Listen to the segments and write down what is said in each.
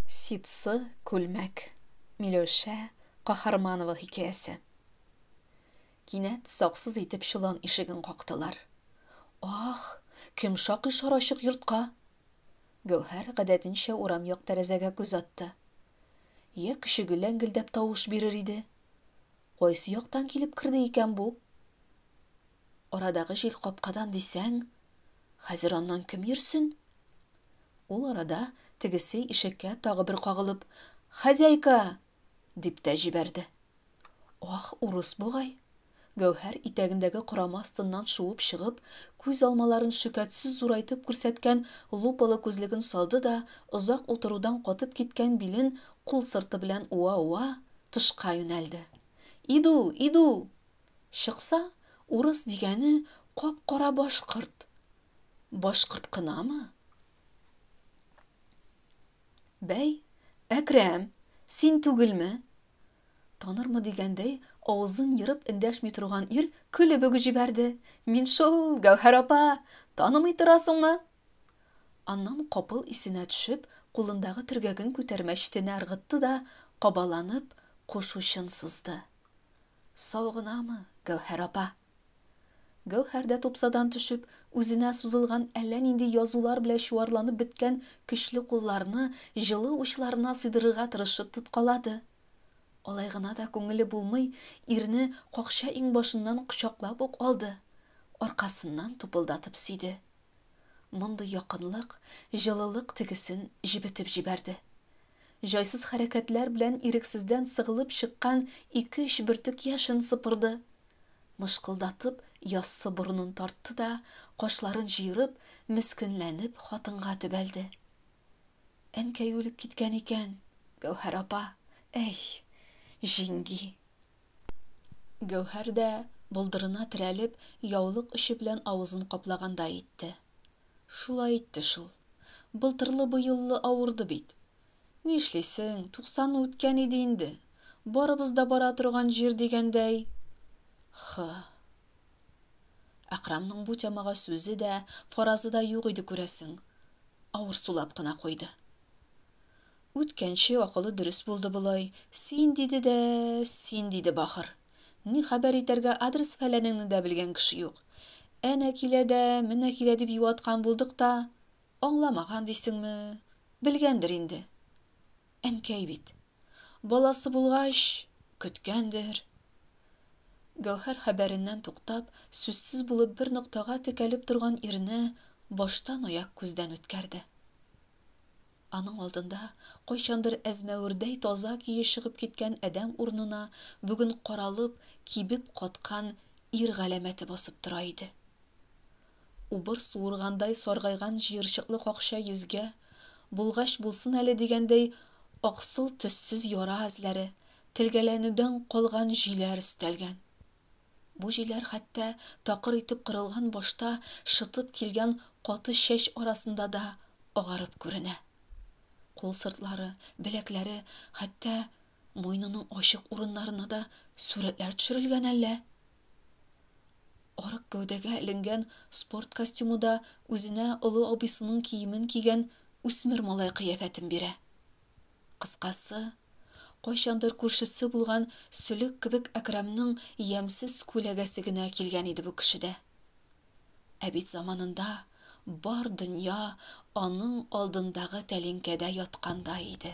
Ситсы күлмәк. Миләүшә Каһарманова хикәясе. Кинәт саксыз итеп чолан ишеген кактылар. Ах, кем шакый шарачык йортка? Гәүһәр гадәтенчә урам як тәрәзәгә күз атты. Я кеше гөләңгелдәп тавыш бирер иде. Кайсы яктан килеп керде икән бу? Арадагы җил капкадан дисәң, хәзер аннан кем йөрсен? Ул арада тегесе ишеккә тагы бер кагылып, «Хозяйка!» дип тә җибәрде. Ах, урыс бугай. Гәүһәр итәгендәге корама астыннан шуып чыгып, күз алмаларын шөкәтсез зурайтып күрсәткән лупалы күзлеген салды да, озак утырудан катып киткән билен кул сырты белән уа-уа тышка юнәлде. Иду, иду! Чыкса, урыс дигәне кап-кара башкорт. Башкорт кынамы? Бәй, Әкрәм, син түгелме? Танырмы дигәндәй, авызын йырып эндәшми торган ир көлеп үк җибәрде. Мин шул, Гәүһәр апа, танымый торасыңмы? Аннан капыл исенә төшеп, кулындагы төргәген күтәрмәчтенә ыргытты да, кабаланып, кушучын сузды. Сау гынамы, Гәүһәр апа? Гәүһәр дә тупсадан төшеп, үзенә сузылган әллә нинди язулар белән чуарланып беткән көчле кулларны җылы учларына сыйдырырга тырышып тоткалады. Алай гына да күңеле булмый, ирне какча иңбашыннан кочаклап ук алды, аркасыннан тупылдатып сөйде. Мондый якынлык, җылылык тегесен җибетеп җибәрде. Җайсыз хәрәкәтләр белән ирексездән сыгылып чыккан 2-3 бөртек яшен сыпырды. Мышкылдатып, яссы борынын тартты да, кашларын җыерып, мискенләнеп хатынга төбәлде. Әнкәй үлеп киткән икән, Гәүһәр апа. Әй, җиңги. Гәүһәр дә булдырына терәлеп, яулык очы белән авызын каплаганда итте. Шулай итте шул. Былтырлы-быеллы авырды бит. Нишлисең, 90 үткән иде инде. Барыбыз да бара торган җир дигәндәй. Әкрәмнең бу темага сүзе дә, фаразы да юк иде күрәсең. Авыр сулап кына куйды. Үткәнче акылы дөрес булды булай. Син диде дә, син диде бахыр. Ни хәбәр итәргә адрес фәләнеңне дә белгән кеше юк. Әнә килә дә, менә килә дип юаткан булдык та, аңламаган дисеңме? Белгәндер инде. Әнкәй бит. Баласы булгач, көткәндер. Гәүһәр хәбәреннән туктап, сүзсез булып бер ноктага текәлеп торган ирне баштан аяк күздән үткәрде. Аның алдында кайчандыр әзмәвердәй таза кие чыгып киткән адәм урынына бүген каралып, кибеп каткан ир галәмәте басып тора иде. Убыр суыргандай саргайган җыерчыклы какча йөзгә, булгач булсын әле дигәндәй, аксыл төссез яра эзләре, телгәләнүдән калган җиләр өстәлгән. Бу җиләр хәтта такыр итеп кырылган башта шытып килгән каты чәч арасында да агарып күренә. Кул сыртлары, беләкләре, хәтта муйнының ачык урыннарына да сүрәтләр төшерелгән әллә. Арык гәүдәгә эленгән спорт костюмы да үзенә олы абысының киемен кигән үсмер малай кыяфәтен бирә. Кыскасы, кайчандыр күршесе булган сөлек кебек Әкрәмнең ямсыз күләгәсе генә килгән иде бу кешедә. Ә бит заманында бар дөнья аның алдындагы тәлинкәдә ятканда иде.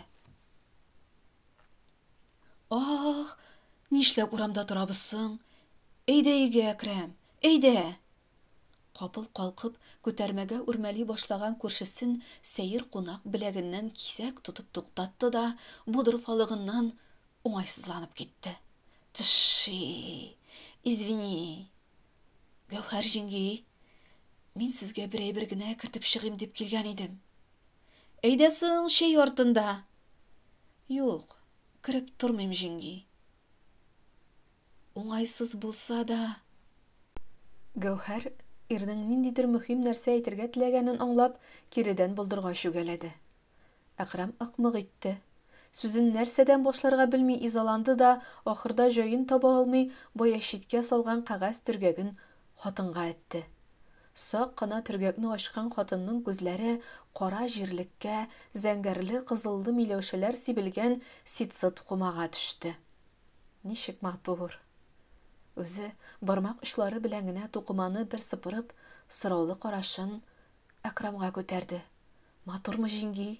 Ах, нишләп урамда торабыз соң? Әйдә өйгә, Әкрәм, әйдә. Капыл калкып, күтәрмәгә үрмәли башлаган күршесен сәер кунак беләгеннән кисәк тотып туктатты да, бу дорфалыгыннан уңайсызланып китте. Тыши, извини. Гәүһәр җиңги, мин сезгә бер әйбер генә кертеп чыгыйм дип килгән идем. Әйдә соң чәй артында. Юк, кереп тормыйм, җиңги. Уңайсыз булса да. Гәүһәр ирнең ниндидер мөһим нәрсә әйтергә теләгәнен аңлап, киредән булдырга чүгәләде. Әкрәм ыкмык итте. Сүзен нәрсәдән башларга белми изаланды да, ахырда җаен таба алмый, бая читкә салган кәгазь төргәген хатынга әйтте. Сак кына төргәкне ачкан хатынның күзләре кара җирлеккә, зәңгәрле кызыллы миләүшәләр сибелгән ситсы тукымага төште. Ничек матур. Үзе бармак очлары белән генә тукыманы бер сыпырып, сораулы карашын Әкрамга күтәрде. Матурмы, җиңги?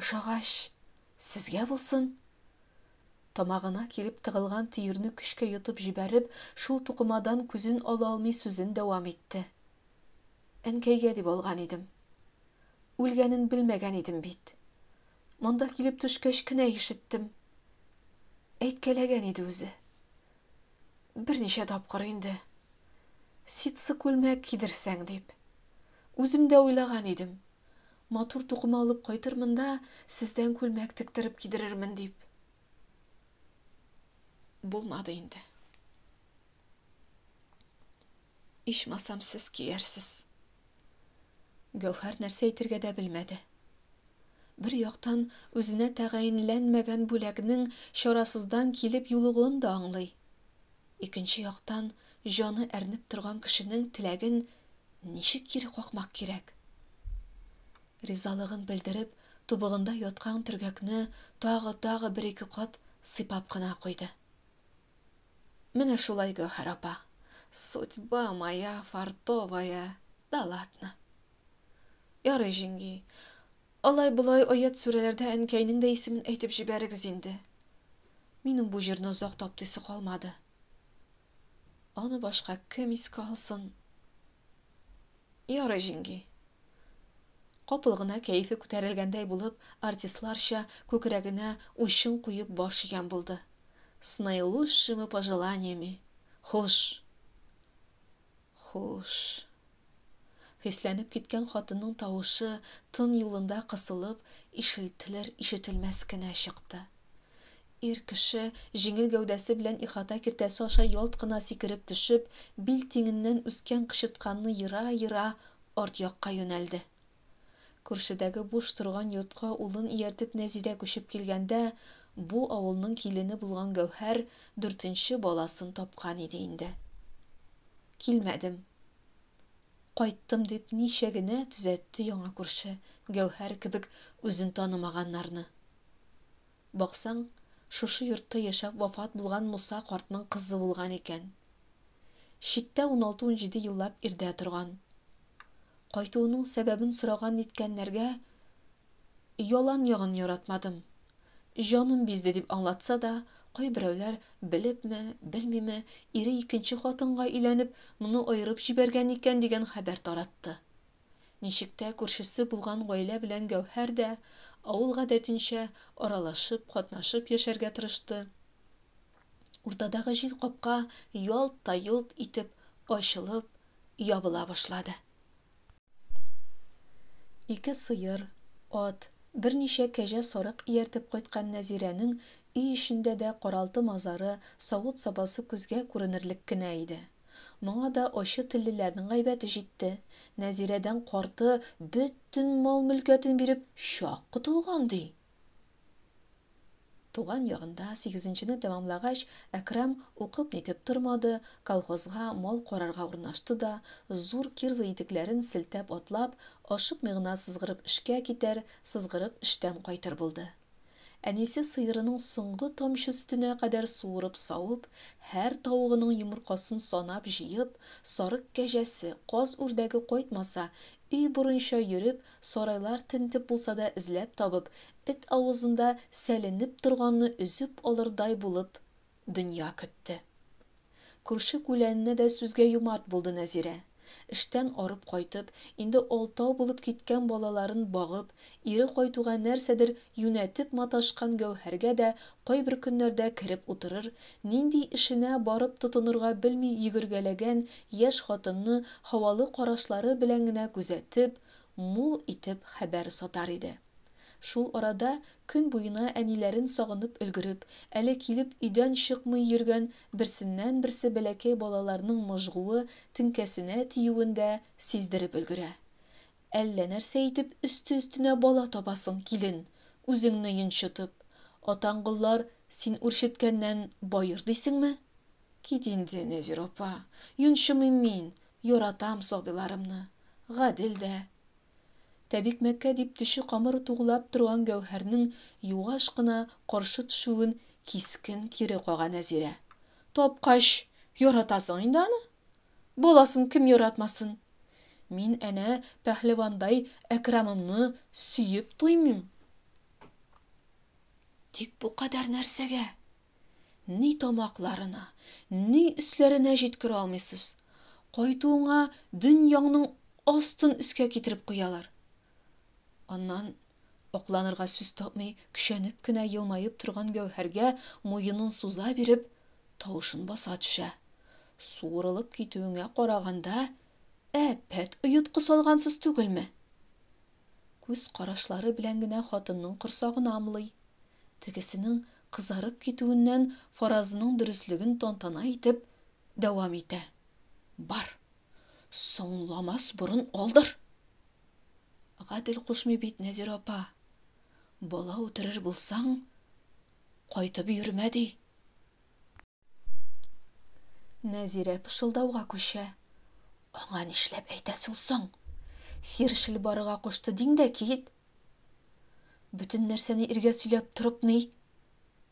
Ошагач, сезгә булсын. Тамагына килеп тыгылган төерне көчкә йотып җибәреп, шул тукымадан күзен ала алмый сүзен дәвам итте. Әнкәйгә дип алган идем. Үлгәнен белмәгән идем бит. Монда килеп төшкәч кенә ишеттем. Әйткәләгән иде үзе. Берничә тапкыр инде. Ситсы күлмәк кидерсәң дип. Үзем дә уйлаган идем. Матур тукыма алып кайтырмын да, сездән күлмәк тектереп кидерермен дип. Булмады инде. Ичмасам сез киярсез. Гәүһәр нәрсә әйтергә дә белмәде. Бер яктан үзенә тәгаенләнмәгән бүләкнең чарасыздан килеп юлыгын да аңлый. Икенче яктан җаны әрнеп торган кешенең теләген ничек кире какмак кирәк? Ризалыгын белдереп, тубыгында яткан төргәкне тагы бер-ике кат сыйпап кына куйды. Менә шулай, Гәүһәр апа. Судьба моя фартовая. Да ладно. Ярый, җиңги. Алай-болай аят сүрәләрдә әнкәйнең дә исемен әйтеп җибәрегез инде. Минем бу җирне озак таптыйсы калмады. Аны башка кем искә алсын? Ярый, җиңги. Капыл гына кәефе күтәрелгәндәй булып, артистларча күкрәгенә уйчын куеп баш игән булды. С наилучшими пожеланиями. Хуш. Хуш. Хисләнеп киткән хатынның тавышы тын юлында кысылып, ишетелер-ишетелмәс кенә чыкты. Ир кеше җиңел гәүдәсе белән ихата киртәсе аша ялт кына сикереп төшеп, бил тиңеннән үскән кычытканны ера-ера арт якка юнәлде. Күршедәге буш торган йортка улын ияртеп Нәзирә күчеп килгәндә, бу авылның килене булган Гәүһәр 4нче баласын тапкан иде инде. Килмәдем. Кайттым дип ничә генә төзәтте яңа күрше Гәүһәр кебек үзен танымаганнарны. Баксаң, шушы йортта яшәп вафат булган Муса картның кызы булган икән. Читтә 16-17 еллап ирдә торган. Кайтуының сәбәбен сораган иткәннәргә ялан ягын яратмадым. Җаным бизде дип аңлатса да, кайберәүләр белепме, белмиме, ире икенче хатынга өйләнеп, моны аерып җибәргән икән дигән хәбәр таратты. Ничектә күршесе булган гаилә белән Гәүһәр дә авыл гадәтенчә аралашып, катнашып яшәргә тырышты. Уртадагы җил капка ялт та йолт итеп ачылып, ябыла башлады. Ике сыер, ат, берничә кәҗә сарык ияртеп кайткан Нәзирәнең өй эчендә дә каралты мазары, савыт-сабасы күзгә күренерлек кенә иде. Моңа да ачы теллеләрнең гайбәте җитте. Нәзирәдән карты бөтен мал-мөлкәтен биреп чак котылган ди. Туган ягында 8нчене тәмамлагач, Әкрәм укып нитеп тормады, колхозга мал карарга урнашты да, зур кирза итекләрен селтәп атлап, ашып мигына сызгырып эшкә китәр, сызгырып эштән кайтыр булды. Әнисе сыерының соңгы тамчы өстенә кадәр суырып савып, һәр тавыгының йомыркасын санап җыеп, сарык кәҗәсе, каз үрдәге кайтмаса, өй бурынча йөреп, сарайлар тентеп булса да эзләп табып, эт авызында сәленеп торганны үзеп алырдай булып, дөнья көтте. Күрше күләненә дә сүзгә юмарт булды Нәзирә. Эштән арып кайтып, инде алтау булып киткән балаларын багып, ире кайтуга нәрсәдер юнәтеп маташкан Гәүһәргә дә кайбер көннәрдә кереп утырыр, нинди эшенә барып тотынырга белми йөгергәләгән яшь хатынны һавалы карашлары белән генә күзәтеп, мул итеп хәбәр сатар иде. Шул арада көн буена әниләрен сагынып өлгереп, әле килеп өйдән чыкмый йөргән берсеннән-берсе бәләкәй балаларның мыжгуы теңкәсенә тиюендә сиздереп өлгерә. Әллә нәрсә итеп өсте-өстенә бала табасың, килен, үзеңне йончытып. Атаңгыллар син үрчеткәннән байыр дисеңме? Кит инде, Нәзир апа, йончымыйм мин, Yoратам собиларымны, гадел дә. Тәбик Мәккә дип теше камыр тугылап торган Гәүһәрнең юаш кына каршы төшүен кискен кире кага Нәзирә. Тапкач, яратасың инде аны? Баласын кем яратмасын? Мин әнә пәһлевандай Әкрамымны сөеп туймыйм. Тик бу кадәр нәрсәгә? Ни тамакларына, ни өсләренә җиткерә алмыйсыз. Кайтуыңа дөньяңның астын өскә китереп куялар. Аннан окланырга сүз тапмый, көчәнеп кенә елмаеп торган Гәүһәргә муенын суза биреп, тавышын баса төшә. Суырылып китүеңә караганда, әпәт оятка салгансыз түгелме? Күз карашлары белән генә хатынның корсагын амлый. Тегесенең кызарып китүеннән фаразының дөрестлеген тантана итеп дәвам итә. Бар, соңламас борын алдыр. Гадел кушмый бит Нәзир апа. Бала үтерер булсаң, кайтып йөрмә ди. Нәзирә пышылдауга күчә. Аңа нишләп әйтәсең соң? Фиршел барыга кушты диң дә кит. Бүтән нәрсәне иргә сөйләп торып ни?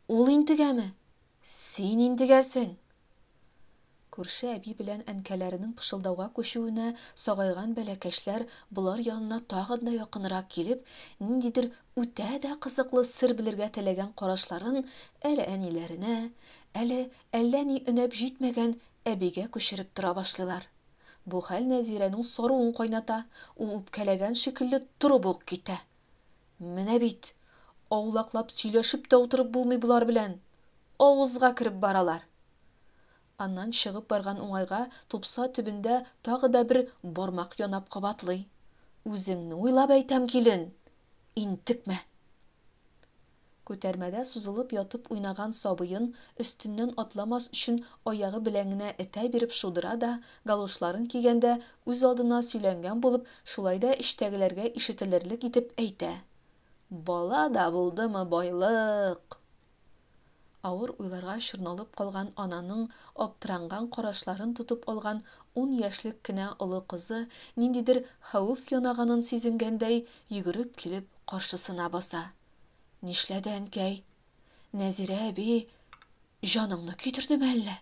Ул интегәме? Син интегәсең. Күрше әби белән әнкәләренең пышылдауга күчүенә сагайган бәләкәчләр булар янына тагы да якынрак килеп, ниндидер үтә дә кызыклы сер белергә теләгән карашларын әле әниләренә, әллә ни өнәп җитмәгән әбигә күчереп тора башлыйлар. Бу хәл Нәзирәнең саруын кайната, ул үпкәләгән шикелле турып ук китә. Менә бит, аулаклап сөйләшеп тә утырып булмый булар белән. Авызга кереп баралар. Аннан чыгып барган уңайга тупса төбендә тагы да бер бармак янап кабатлый. Үзеңне уйлап әйтәм, килен, интекмә. Күтәрмәдә сузылып ятып уйнаган сабыйын өстеннән атламас өчен аягы белән генә этә биреп шудыра да, галошларын кигәндә үз алдына сөйләнгән булып, шулай да иштәгеләргә ишетелерлек итеп әйтә. Бала да булдымы байлык. Авыр уйларга чорналып калган ананың аптыранган карашларын тотып алган 10 яшьлек кенә олы кызы ниндидер хәвеф янаганын сизенгәндәй йөгереп килеп каршысына баса. Нишләде әнкәй? Нәзирә әби, җаныңны китердеме әллә?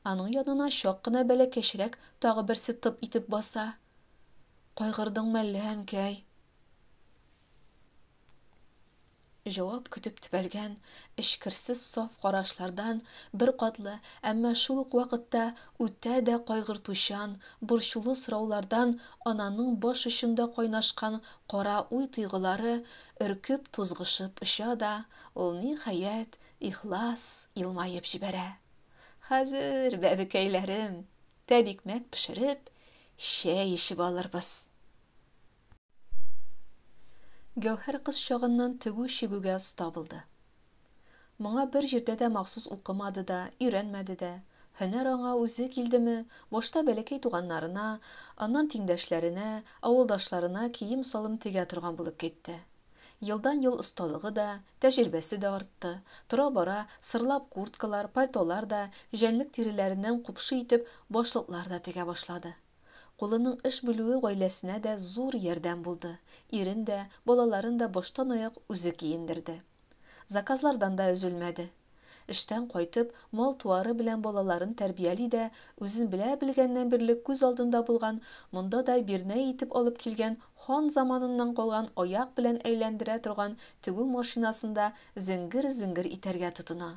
Аның янына чак кына бәләкәчрәк тагы берсе тып итеп баса. Кайгырдыңмы әллә, әнкәй? Җавап көтеп төбәлгән, эчкерсез саф карашлардан бер катлы, әмма шул ук вакытта үтә дә кайгыртучан, борчулы сораулардан ананың баш очында кайнашкан кара уй тойгылары өркеп тузгышып оча да, ул ниһаять ихлас елмаеп җибәрә. Хәзер, бәбекәйләрем, тәбикмәк пешереп, чәй эчеп алырбыз. Гәүһәр кыз чагыннан тегү чигүгә оста булды. Моңа бер җирдә дә махсус укымады да, өйрәнмәде дә. Һөнәр аңа үзе килдеме, башта бәләкәй туганнарына, аннан тиңдәшләренә, авылдашларына кием-салым тегә торган булып китте. Елдан-ел осталыгы да, тәҗрибәсе дә артты. Тора-бара сырлап курткалар, пальтолар да, җәнлек тиреләреннән купшы итеп башлыклар да тегә башлады. Кулының эш белүе гаиләсенә дә зур ярдәм булды. Ирен дә, балаларын да баштан аяк үзе киендерде. Заказлардан да өзелмәде. Эштән кайтып, мал туары белән балаларын тәрбияли дә, үзен белгәннән бирле күз алдында булган, монда да бирнә итеп алып килгән хан заманыннан калган аяк белән әйләндерә торган тегү машинасында зиңгер-зиңгер итәргә тотына.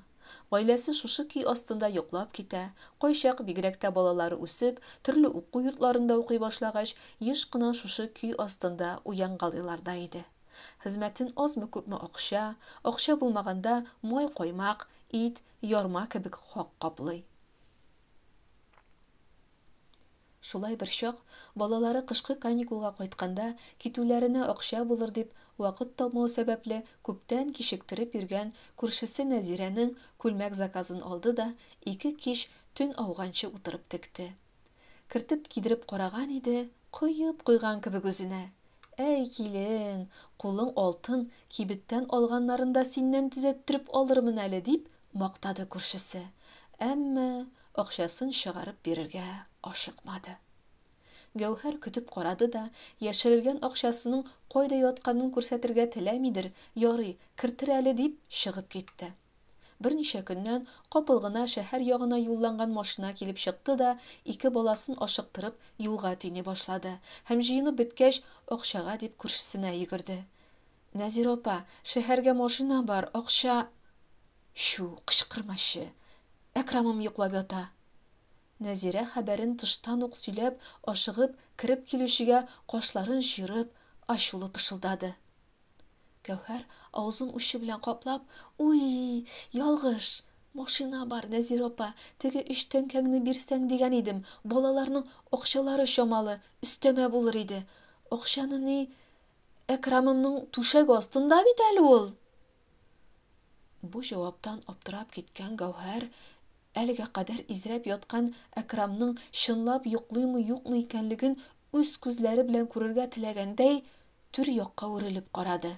Гаиләсе шушы көй астында йоклап китә. Кайчак бигрәк тә балалары үсеп, төрле уку йортларында укый башлагач, еш кына шушы көй астында уянгалыйлар да иде. Хезмәтен азмы күпме акча булмаганда май каймак, ит, ярма кебек хак каплый. Шулай бер чак балалары кышкы каникулга кайтканда китүләренә акча булыр дип вакыт тапмау сәбәпле күптән кичектереп йөргән күршесе Нәзирәнең күлмәк заказын алды да 2 кич төн ауганчы утырып текте. Кертеп кидереп караган иде, куеп куйган кебек үзенә. Әй килен, кулың алтын, кибеттән алганнарында синнән төзәттереп алырмын әле дип мактады күршесе. Әмма акчасын чыгарып бирергә ашыкмады. Гәүһәр көтеп карады да, яшерелгән акчасының кайда ятканын күрсәтергә теләмидер, ярый, кертер әле дип чыгып китте. Берничә көннән капыл гына шәһәр ягына юлланган машина килеп чыкты да, ике баласын ашыктырып юлга тине башлады. Һәм җыенып беткәч, акчага дип күршесенә йөгерде. Нәзир апа, шәһәргә машина бар, акча... Шу, кычкырмашы. Әкрамым йоклап ята. Нәзирә хәбәрен тыштан ук сөйләп, ашыгып, кереп килүчегә кашларын җыерып, ачулы пышылдады. Гәүһәр авызын учы белән каплап, «Уй, ялгыш, машина бар, Нәзир апа, теге 3 тәңкәңне бирсәң дигән идем, балаларның акчалары чамалы, өстәмә булыр иде. Акчаны ни, Әкрамымның түшәк астында бит әле ул». Бу җаваптан аптырап киткән Гәүһәр, әлегә кадәр изрәп яткан Әкрамның чынлап юклыймы-юкмы икәнлеген үз күзләре белән күрергә теләгәндәй, түр якка үрелеп карады.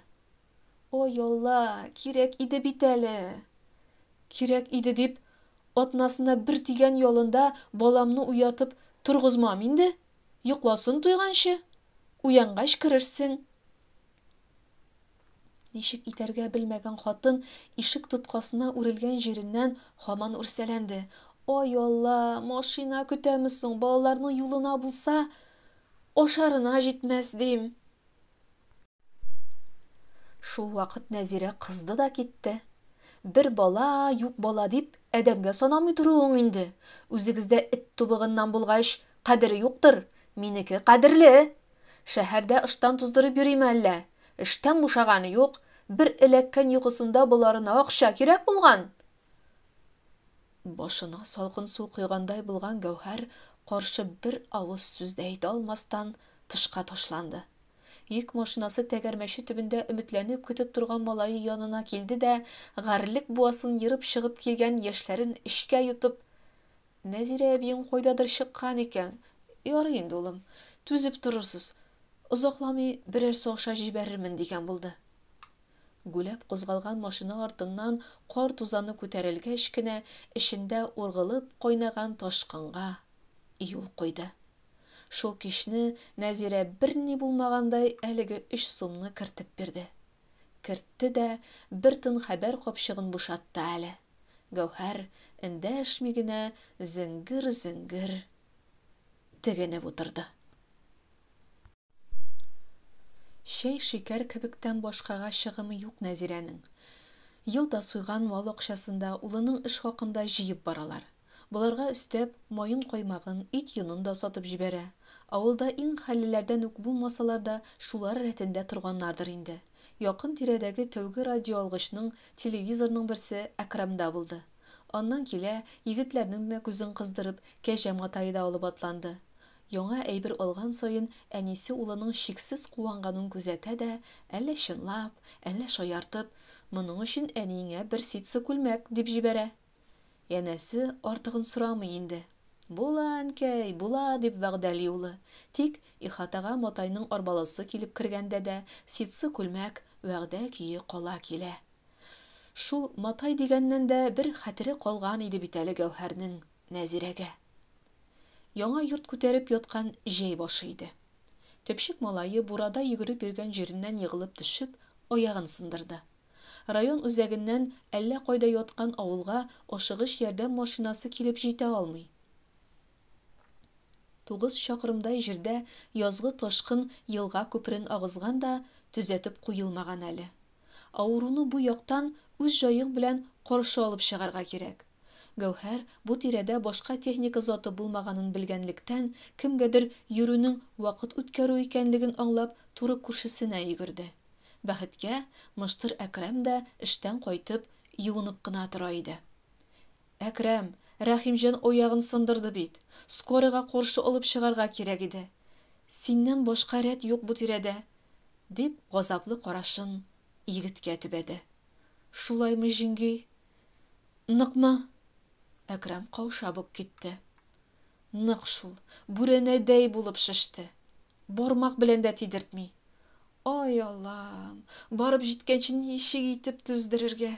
Ой Алла, кирәк иде бит әле. Кирәк иде дип, атнасына бер тигән ялында баламны уятып торгызмам инде. Йокласын туйганчы. Уянгач керерсең. Ничек итәргә белмәгән хатын ишек тоткасына үрелгән җиреннән һаман үрсәләнде. Ой Алла, машина көтәмесең, балаларның юлына булса, ашарына җитмәс дим. Шул вакыт Нәзирә кызды да китте. Бер бала, юк бала дип, әдәмгә санамый торуың инде. Үзегездә эт тубыгыннан булгач, кадере юктыр. Минеке кадерле. Шәһәрдә ыштан туздырып йөрим әллә. Эштән бушаганы юк. Бер эләккән йокысында буларына акча кирәк булган. Башына салкын су койгандай булган Гәүһәр каршы бер авыз сүз дә әйтә алмастан тышка ташланды. Йөк машинасы тәгәрмәче төбендә өметләнеп көтеп торган малае янына килде дә, гарьлек буасын йырып чыгып килгән яшьләрен эчкә йотып, Нәзирә әбиең кайдадыр чыккан икән. Ярый инде улым, түзеп торырсыз. Озакламый берәрсе акча җибәрермен дигән булды. Гүләп кузгалган машина артыннан кар тузаны күтәрелгәч кенә, эчендә ургылып кайнаган ташкынга юл куйды. Шул кичне Нәзирә берни булмагандай әлеге 3 сумны кертеп бирде. Кертте дә бер тын хәбәр капчыгын бушатты әле. Гәүһәр эндәшми генә зиңгер-зиңгер тегенеп утырды. Шәй шикәр кебектән башкага чыгымы юк Нәзирәнең. Елда суйган мал акчасында улының эш хакында җыеп баралар. Буларга өстәп, майын каймагын, ит йонын да сатып җибәрә. Авылда иң хәллеләрдән үк булмасалар да, шулар рәтендә торганнардыр инде. Якын тирәдәге тәүге радиоалгычның, телевизорның берсе Әкрамда булды. Аннан килә, егетләрнең дә күзен кыздырып, кәҗә матае да алып атланды. Яңа әйбер алган саен әнисе улының чиксез куанганын күзәтә дә, әллә чынлап, әллә шаяртып, моның өчен әниеңә бер ситсы күлмәк дип җибәрә. Янәсе артыгын сорамый инде. Була, әнкәй, була дип вәгъдәли улы. Тик ихатага матайның арбалысы килеп кергәндә дә ситсы күлмәк вәгъдә көе кала килә. Шул матай дигәннән дә бер хәтере калган иде бит әле Гәүһәрнең Нәзирәгә. Яңа йорт күтәреп яткан җәй башы иде. Төпчек малае burada йөгереп йөргән җиреннән егылып төшеп, аягын сындырды. Район үзәгеннән әллә кайда яткан авылга ашыгыч ярдәм машинасы килеп җитә алмый. 9 чакрымдай җирдә язгы ташкын елга күперен агызган да төзәтеп куелмаган әле. Авыруны бу яктан үз җаең белән каршы алып чыгарга кирәк. Гәүһәр бу тирәдә башка техника заты булмаганын белгәнлектән, кемгәдер йөрүнең вакыт үткәрү икәнлеген аңлап, туры күршесенә йөгерде. Бәхеткә, Мыштыр Әкрәм дә эштән кайтып, юынып кына тора иде. Әкрәм, Рәхимҗан аягын сындырды бит. Скорыйга каршы алып чыгарга кирәк иде. Синнән башка рәт юк бу тирәдә, дип газаплы карашын егеткә төбәде. Шулаймы, җиңги? Ныкмы? Әкрәм каушабып китте. Нык шул, бүрәнәдәй булып шиште. Бармак белән дә тидертми. Ай Аллам, барып җиткәнче ничек итеп түздерергә?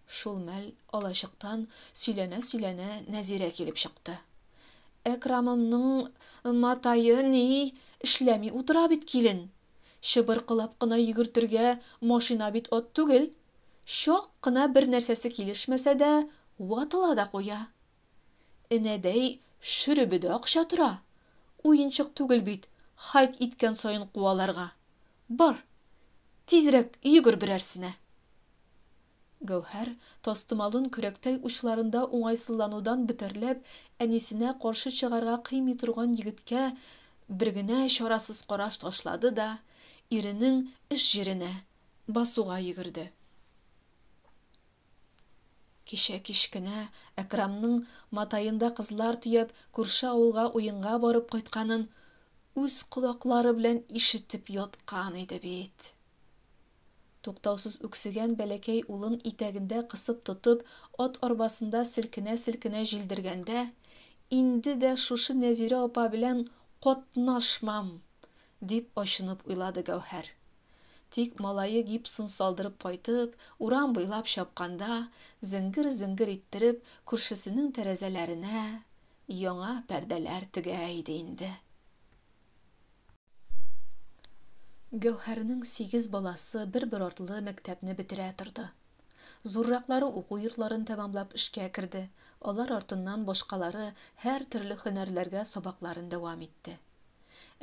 Шул мәл алачыктан сөйләнә-сөйләнә Нәзирә килеп чыкты. Әкрамымның матайы ни эшләми утыра бит килен. Шыбыркылап кына йөгертергә машина бит от түгел. Шак кына бер нәрсәсе килешмәсә дә, ватыла да куя. Энәдәй шүребедә акча тора. Уенчык түгел бит, хайт иткән саен куаларга. Бар, тизрәк йөгер берәрсенә. Гәүһәр тастымалын көрәктәй учларында уңайсызланудан бетерләп, әнисенә каршы чыгарга кыймый торган егеткә бер генә чарасыз караш ташлады да, иренең эш җиренә басуга йөгерде. Кичә кичкенә Әкрамның матаенда кызлар төяп, күрше авылга уенга барып кайтканын үз колаклары белән ишетеп яткан иде бит. Туктаусыз үксегән бәләкәй улын итәгендә кысып тотып, ат арбасында селкенә-селкенә җилдергәндә, инде дә шушы Нәзирә апа белән катнашмам, дип ачынып уйлады Гәүһәр. Тик малайы гипсын салдырып кайтып, урам буйлап чапканда, зиңгер-зиңгер иттереп, күршесенең тәрәзәләренә яңа пәрдәләр тегә иде инде. Гәүһәрнең 8 баласы бер-бер артлы мәктәпне бетерә торды. Зурраклары уку йортларын тәмамлап эшкә керде. Алар артыннан башкалары һәр төрле һөнәрләргә сабакларын дәвам итте.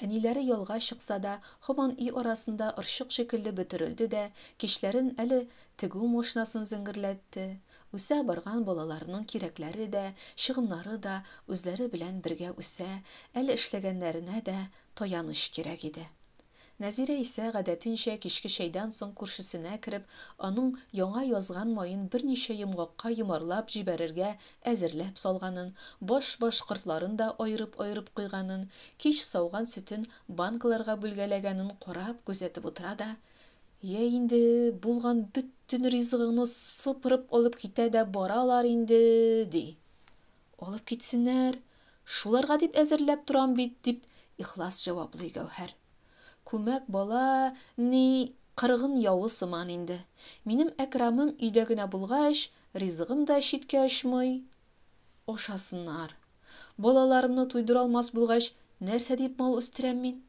Әниләре ялга чыкса да, һаман үй арасында ырчык шикелле бөтерелде дә, кичләрен әле тегү машинасын зиңгерләтте. Үсә барган балаларының кирәкләре дә, чыгымнары да үзләре белән бергә үсә, әле эшләгәннәренә дә таяныч кирәк иде. Нәзирә исә гадәтенчә кичке чәйдән соң күршесенә кереп, аның яңа язган маен берничә йомгакка йомарлап җибәрергә әзерләп салганын, баш кортларын да айырып куйганын, кич сауган сөтен банкаларга бүлгәләгәнен карап күзәтеп утыра да, "Я инде булган бөтен ризыгыңны сыпырып алып китә дә баралар инде", ди. "Алып китсеннәр, шуларга дип әзерләп торам бит", дип ихлас җаваплый Гәүһәр. Күмәк бала ни кыргын явы сыман инде. Минем Әкрамым өйдә генә булгач, ризыгым да читкә очмый. Ашасыннар. Балаларымны туйдыра алмас булгач, нәрсә дип мал үстерәм мин?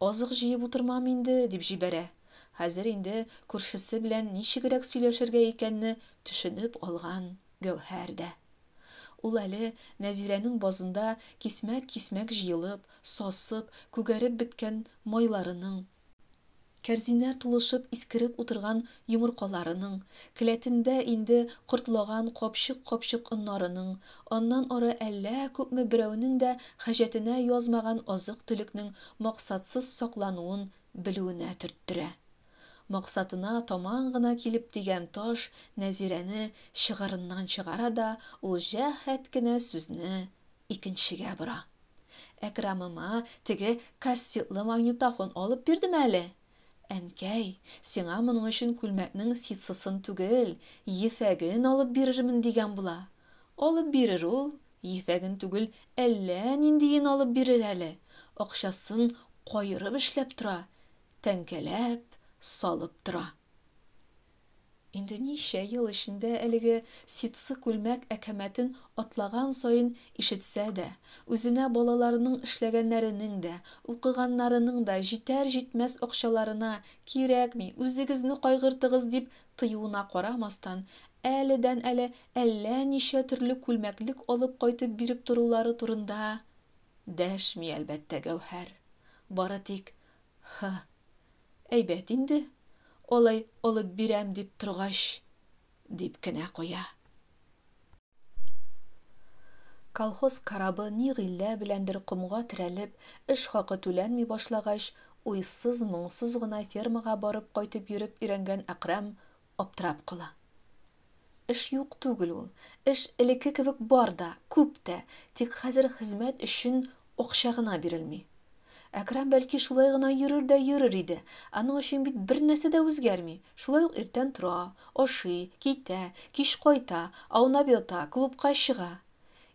Азык җыеп утырмам инде, дип җибәрә. Хәзер инде күршесе белән ничегрәк сөйләшергә икәнне төшенеп алган Гәүһәр дә. Ул әле Нәзирәнең базында кисмәк җыелып, сасып, күгәреп беткән майларының, кәрзиннәр тулышып искереп утырган йомыркаларының, келәтендә инде кортлаган капчык оннарының, аннан ары әллә күпме берәүнең дә хаҗәтенә язмаган азык-төлекнең максатсыз саклануын белүенә төрттерә. Максатына таман гына килеп тигән таш Нәзирәне чыгарыннан чыгара да, ул җәһәт кенә сүзне икенчегә бора. "Әкрамыма теге кассетлы магнитофон алып бирдем әле. Әнкәй, сиңа моның өчен күлмәкнең ситсысын түгел, ефәген алып бирермен дигән була. Алып бирер ул, ефәген түгел, әллә ниндиен алып бирер әле. Акчасын кайырып эшләп тора, тәңкәләп салып тора." Инде ничә ел эчендә әлеге ситсы күлмәк әкәмәтен атлаган саен ишетсә дә, үзенә балаларының эшләгәннәренең дә, укыганнарының да җитәр-җитмәс акчаларына "Кирәкми, үзегезне кайгыртыгыз" дип тыюына карамастан, әледән-әле әллә ничә төрле күлмәклек алып кайтып биреп торулары турында дәшми әлбәттә Гәүһәр. Бары тик "Әйбәт инде, алай алып бирәм дип торгач", дип кенә куя. Колхоз карабы ни гыйлә беләндер комга терәлеп, эш хакы түләнми башлагач, уйсыз-моңсыз гына фермага барып кайтып йөреп өйрәнгән Әкрәм аптырап кала. Эш юк түгел ул. Эш элекке кебек бар да, күп тә, тик хәзер хезмәт өчен акча гына бирелми. Әкрәм бәлки шулай гына йөрер иде. Аның өчен бит бер нәрсә дә үзгәрми. Шулай ук иртән тора, ашый, китә, кич кайта, аунап ята, клубка чыга.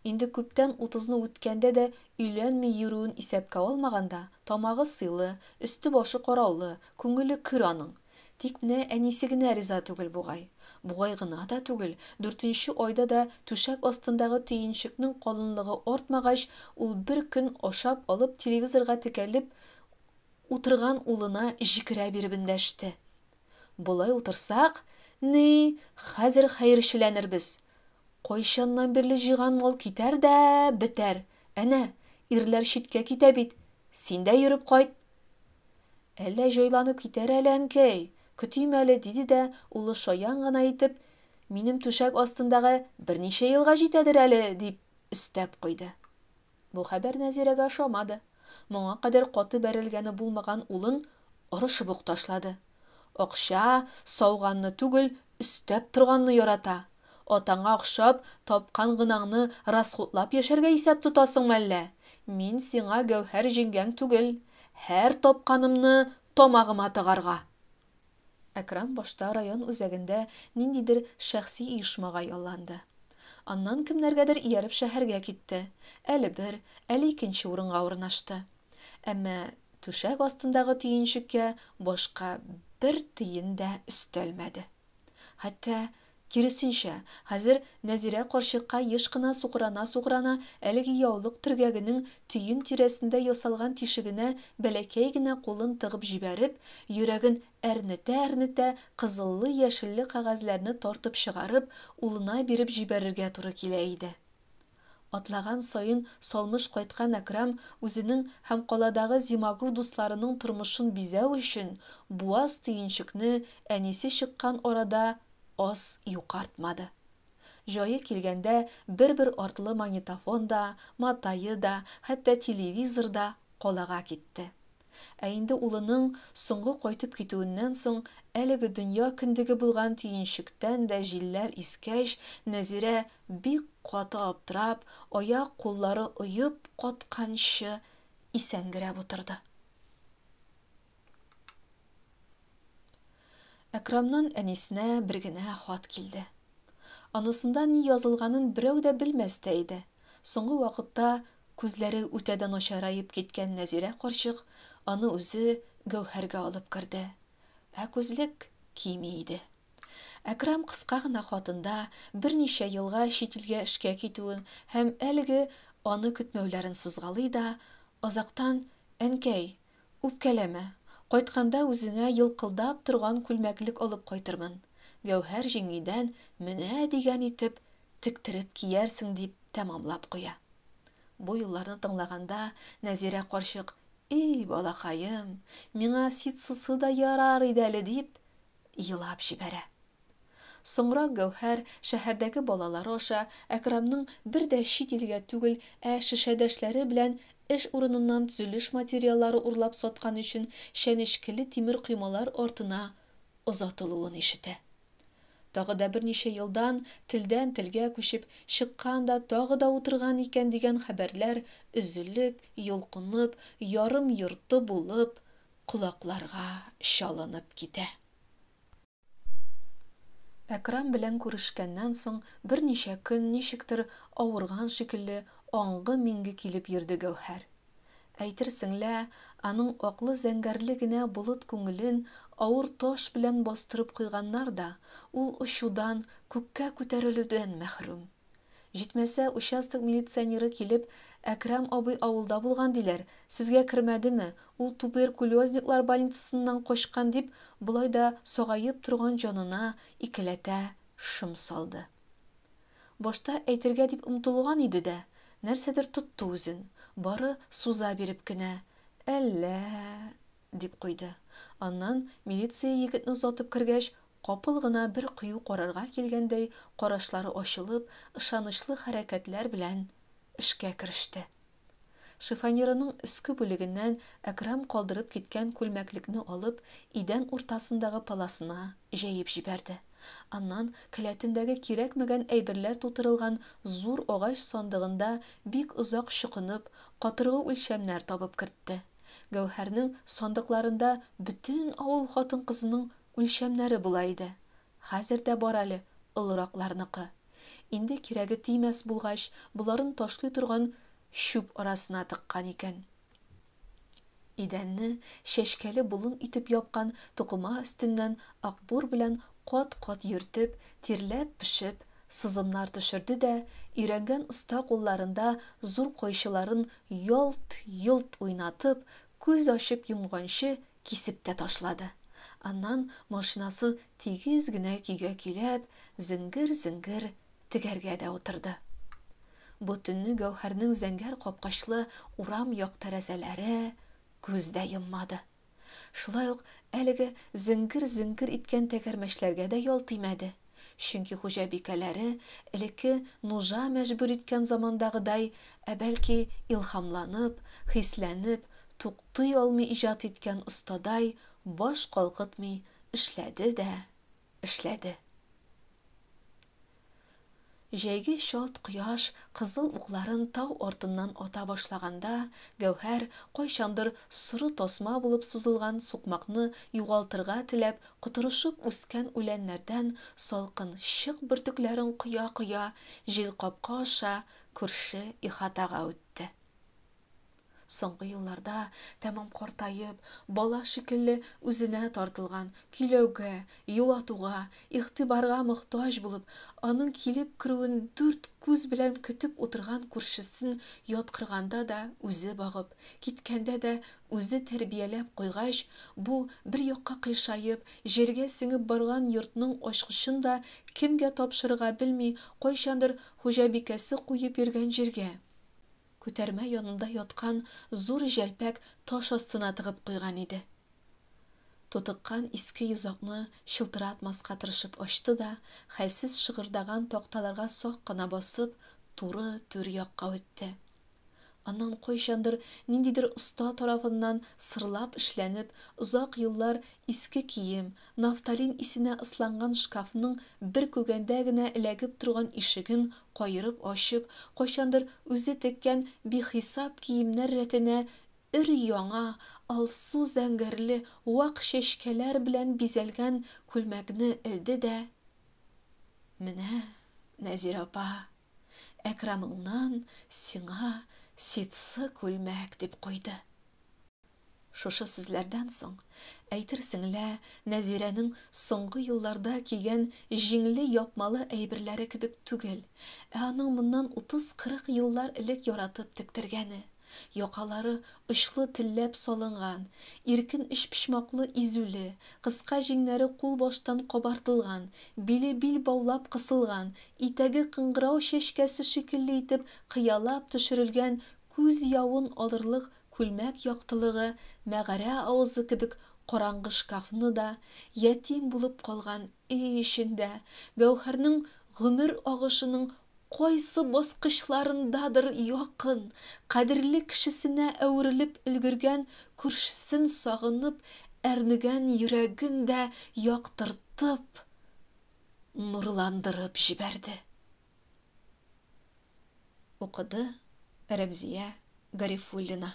Инде күптән 30-ны үткәндә дә өйләнми йөрүен исәпкә алмаганда, тамагы сыйлы, өсте башы караулы, күңеле көр аның. Тик менә әнисе генә риза түгел бугай. Бугай гына да түгел, 4нче айда да түшәк астындагы төенчекнең калынлыгы артмагач, ул бер көн ашап алып телевизорга текәлеп утырган улына җикерә биреп эндәште. Булай утырсак, ни, хәзер хәерчеләнербез. Кайчаннан бирле җыйган мал китәр дә бетәр. Әнә, ирләр читкә китә бит. Син дә йөреп кайт. Әллә җайланып китәр әле әнкәй. Көтим әле, диде дә, улы шаян гына итеп, минем түшәк астындагы берничә елга җитәдер әле, дип өстәп куйды. Бу хәбәр Нәзирәгә ошамады. Моңа кадәр каты бәрелгәне булмаган улын орышып ук ташлады. Акча сауганны түгел, өстәп торганны ярата. Атаңа охшап, тапкан гынаңны расходлап яшәргә исәп тотасыңмы әллә? Мин сиңа Гәүһәр җиңгәң түгел, һәр тапканымны тамагыма тыгарга. Әкрам башта район үзәгендә ниндидер шәхси оешмага ялланды. Аннан кемнәргәдер ияреп шәһәргә китте. Әле бер, әле икенче урынга урнашты. Әмма түшәк астындагы төенчеккә башка бер тиен дә өстәлмәде. Хәтта киресенчә, хәзер Нәзирә карчыкка еш кына суграна, әлеге яулык төргәгенең төен тирәсендә ясалган тишегенә бәләкәй генә кулын тыгып җибәреп, йөрәген әрнетә, кызыллы-яшелле кәгазьләрне тартып чыгарып, улына биреп җибәрергә туры килә иде. Атлаган саен салмыш кайткан Әкрам үзенең һәм каладагы зимагур дусларының тормышын бизәү өчен буаз төенчекне әнисе чыккан арада аз юкартмады. Җае килгәндә бер артлы магнитофон да, матайы да, хәтта телевизор да калага китте. Ә инде улының соңгы кайтып китүеннән соң, әлеге дөнья кендеге булган төенчектән дә җилләр искәч, Нәзирә бик каты аптырап, аяк-куллары оеп катканчы исәнгерәп утырды. Әкрамнан әнисенә бер генә хат килде. Анысында ни язылганын берәү дә белмәс тә иде. Соңгы вакытта күзләре үтәдән ачарайып киткән Нәзирә карчык аны үзе Гәүһәргә алып керде. Ә күзлек кими иде. Әкрам кыска гына хатында берничә елга чит илгә эшкә китүен һәм әлеге аны көтмәүләрен сызгалый да, азактан әнкәй, үпкәләмә. Кайтканда үзеңә йылкылдап торган күлмәклек алып кайтырмын. Гәүһәр җиңгидән менә дигән итеп тектереп киярсең дип тәмамлап куя. Бу юлларны тыңлаганда Нәзирә карчык, "Эй, балакаем, миңа ситсысы да ярар иде әле" дип елап җибәрә. Соңра Гәүһәр шәһәрдәге балалары аша Әкрамның бер дә чит илгә түгел, шешәдәшләре белән эш урыныннан төзелеш материаллары урлап саткан өчен чәнечкеле тимер коймалар артына озатылуын ишетә. Тагы да берничә елдан телдән телгә күчеп чыккан да тагы да утырган икән дигән хәбәрләр өзелеп, йолкынып, ярым йорты булып колакларга чалынып китә. Әкрам белән күрешкәннән соң берничә көн ничектер авырган шикелле аңгы-миңге килеп йөрде Гәүһәр. Әйтерсең лә, аның аклы зәңгәрле генә болыт күңелен авыр таш белән бастырып куйганнар да, ул очудан, күккә күтәрелүдән мәхрүм. Җитмәсә, участок милиционеры килеп, Әкрам абый авылда булган диләр, сезгә кермәдеме, ул туберкулезниклар больницасыннан качкан дип, булай да сагаеп торган җанына икеләтә шым салды. Башта әйтергә дип омтылган иде дә, нәрсәдер тотты үзен, бары суза биреп кенә, "Әллә" дип куйды. Аннан милиция егетне озатып кергәч, капыл гына бер кыю карарга килгәндәй, карашлары ачылып, ышанычлы хәрәкәтләр белән эшкә кереште. Шифоньерының өске бүлегеннән Әкрам калдырып киткән күлмәклекне алып, идән уртасындагы паласына җәеп җибәрде. Аннан келәтендәге кирәкмәгән әйберләр тутырылган зур агач сандыгында бик озак чукынып, катыргы үлчәмнәр табып кертте. Гәүһәрнең сандыкларында бөтен авыл хатын-кызының үлчәмнәре була иде. Хәзер дә бар әле олыракларныкы. Инде кирәге тимәс булгач, буларын ташлый торган чүп арасына тыккан икән. Идәнне шәшкәле болын итеп япкан тукыма өстеннән акбур белән кат-кат йөртеп, тирләп пешеп, сызымнар төшерде дә, өйрәнгән оста кулларында зур койчыларын ялт-йолт уйнатып, күз ачып йомганчы кисеп тә ташлады. Аннан машинасы тигез генә көйгә көйләп, зиңгер-зиңгер тегәргә дә утырды. Бу төнне Гәүһәрнең зәңгәр капкачлы урам як тәрәзәләре күздә йоммады. Шулай ук әлеге зиңгер-зиңгер иткән тәгәрмәчләргә дә ял тимәде. Чөнки хуҗабикәләре элекке нужа мәҗбүр иткән замандагыдай, бәлки илһамланып, хисләнеп, туктый алмый иҗат иткән остадай баш калкытмый эшләде дә эшләде. Җәйге шалт кояш кызыл укларын тау артыннан ата башлаганда, Гәүһәр кайчандыр соры тасма булып сузылган сукмакны югалтырга теләп котырышып үскән үләннәрдән салкын чык бөртекләрен коя-коя җил капка аша күрше ихатага үтте. Соңгы елларда тәмам картаеп, бала шикелле үзенә тартылган, көйләүгә, юатуга, игътибарга мохтаҗ булып, аның килеп керүен дүрт күз белән көтеп утырган күршесен яткырганда да үзе багып, киткәндә дә үзе тәрбияләп куйгач, бу бер якка кыйшаеп, җиргә сеңеп барган йортның ачкычын да кемгә тапшырырга белми, кайчандыр хуҗабикәсе куеп йөргән җиргә, күтәрмә янында яткан зур җәлпәк таш астына тыгып куйган иде. Тутыккан иске йозакны чылтыратмаска тырышып ачты да, хәлсез шыгырдаган такталарга сак кына басып, туры түр якка үтте. Аннан кайчандыр ниндидер оста тарафыннан сырлап эшләнеп, озак еллар иске кием, нафталин исенә ысланган шкафның бер күгәндә генә эләгеп торган ишеген кайырып ачып, кайчандыр үзе теккән бихисап киемнәр рәтенә өр-яңа, алсу зәңгәрле вак чәчкәләр белән бизәлгән күлмәкне элде дә: "Менә, Нәзир апа, Әкрамыңнан сиңа ситсы күлмәк", дип куйды. Шушы сүзләрдән соң, әйтерсең лә Нәзирәнең соңгы елларда кигән җиңле япмалы әйберләре кебек түгел, аның моннан 30-40 еллар элек яратып тектергәне. Якалары очлы телләп салынган, иркен эчпочмаклы изүле, кыска җиңнәре кул баштан кабартылган, биле бил баулап кысылган, итәге кыңгырау чәчкәсе шикелле итеп кыялап төшерелгән күз явын алырлык күлмәк яктылыгы, мәгарә авызы кебек караңгы шкафны да, ятим булып калган өй эчендә, Гәүһәрнең гомер агышының кайсы баскычларындадыр якын, кадерле кешесенә әверелеп өлгергән күршесен сагынып, әрнегән йөрәген дә яктыртып, нурландырып җибәрде. Укыды Рәмзия Гарифуллина.